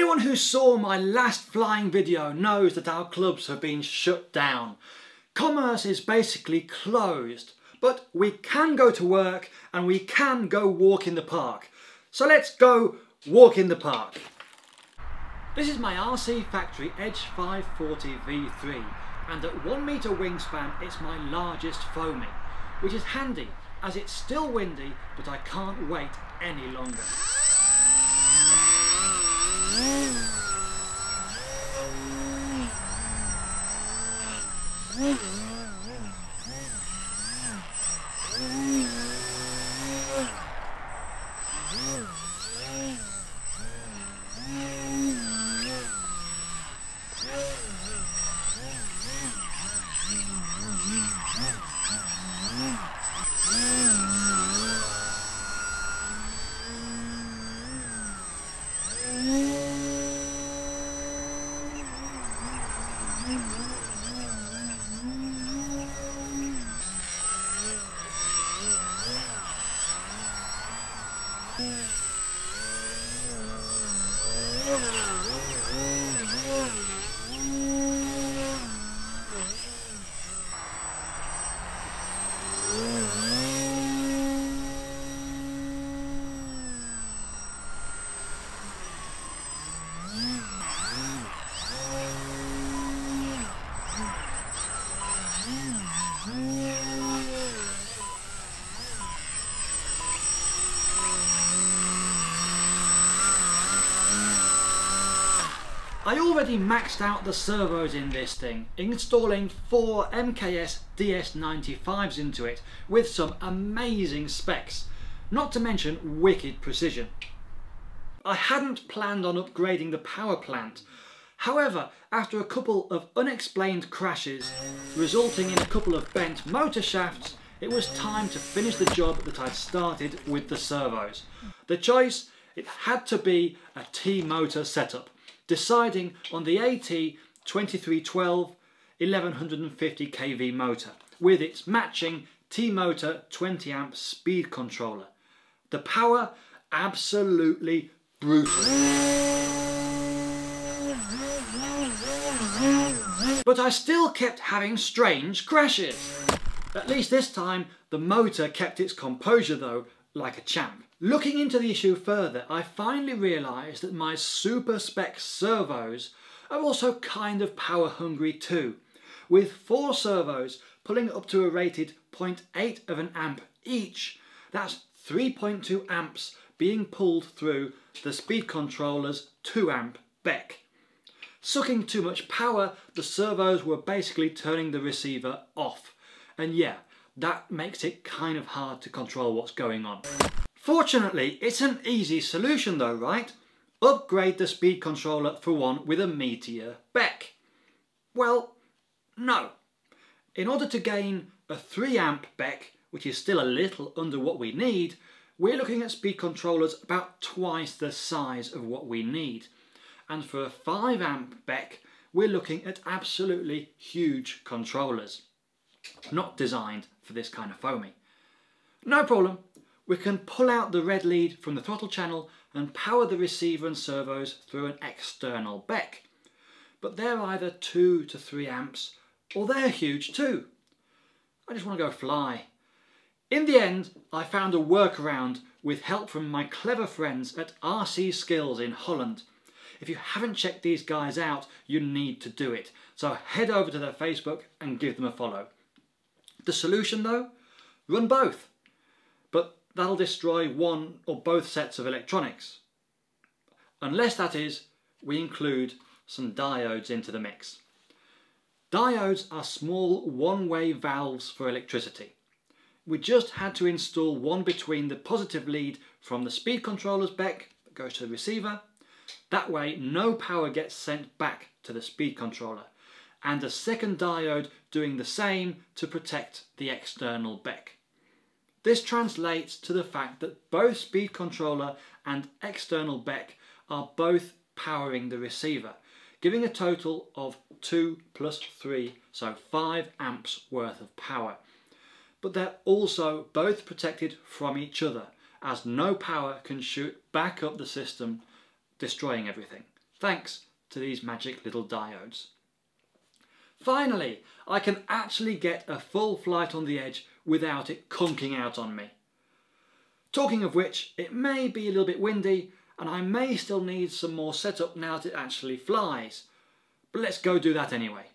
Anyone who saw my last flying video knows that our clubs have been shut down. Commerce is basically closed, but we can go to work and we can go walk in the park. So let's go walk in the park. This is my RC Factory Edge 540 V3, and at 1 metre wingspan it's my largest foamy, which is handy as it's still windy, but I can't wait any longer. I already maxed out the servos in this thing, installing 4 MKS DS95s into it with some amazing specs, not to mention wicked precision. I hadn't planned on upgrading the power plant. However, after a couple of unexplained crashes resulting in a couple of bent motor shafts, it was time to finish the job that I'd started with the servos. The choice, it had to be a T-motor setup, deciding on the AT 2312 1150 kV motor with its matching T-motor 20 amp speed controller. The power, absolutely brutal. But I still kept having strange crashes. At least this time the motor kept its composure though, like a champ. Looking into the issue further, I finally realised that my super spec servos are also kind of power hungry too, with 4 servos pulling up to a rated 0.8 of an amp each. That's 3.2 amps being pulled through the speed controller's 2 amp BEC. Sucking too much power, the servos were basically turning the receiver off. And yeah, that makes it kind of hard to control what's going on. Fortunately, it's an easy solution though, right? Upgrade the speed controller for one with a Meteor BEC. Well, no. In order to gain a 3 amp BEC, which is still a little under what we need, we're looking at speed controllers about twice the size of what we need. And for a 5 amp BEC, we're looking at absolutely huge controllers. Not designed for this kind of foamy. No problem. We can pull out the red lead from the throttle channel and power the receiver and servos through an external BEC. But they're either 2 to 3 amps or they're huge too. I just want to go fly. In the end, I found a workaround with help from my clever friends at RC Skills in Holland. If you haven't checked these guys out, you need to do it. So head over to their Facebook and give them a follow. The solution though? Run both. But that'll destroy one or both sets of electronics. Unless that is, we include some diodes into the mix. Diodes are small one-way valves for electricity. We just had to install one between the positive lead from the speed controller's BEC that goes to the receiver. That way no power gets sent back to the speed controller, and a second diode doing the same to protect the external BEC. This translates to the fact that both speed controller and external BEC are both powering the receiver, giving a total of 2 plus 3, so 5 amps worth of power. But they're also both protected from each other, as no power can shoot back up the system, destroying everything. thanks to these magic little diodes. Finally, I can actually get a full flight on the edge without it conking out on me. Talking of which, it may be a little bit windy and I may still need some more setup now that it actually flies. But let's go do that anyway.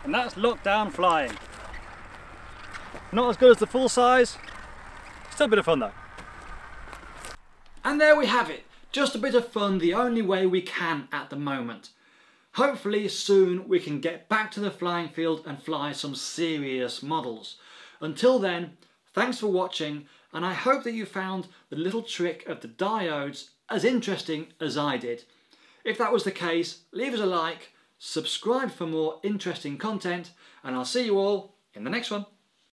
And that's lockdown flying. Not as good as the full size, still a bit of fun though. And there we have it, just a bit of fun the only way we can at the moment. Hopefully soon we can get back to the flying field and fly some serious models. Until then, thanks for watching, and I hope that you found the little trick of the diodes as interesting as I did. If that was the case, leave us a like, subscribe for more interesting content, and I'll see you all in the next one.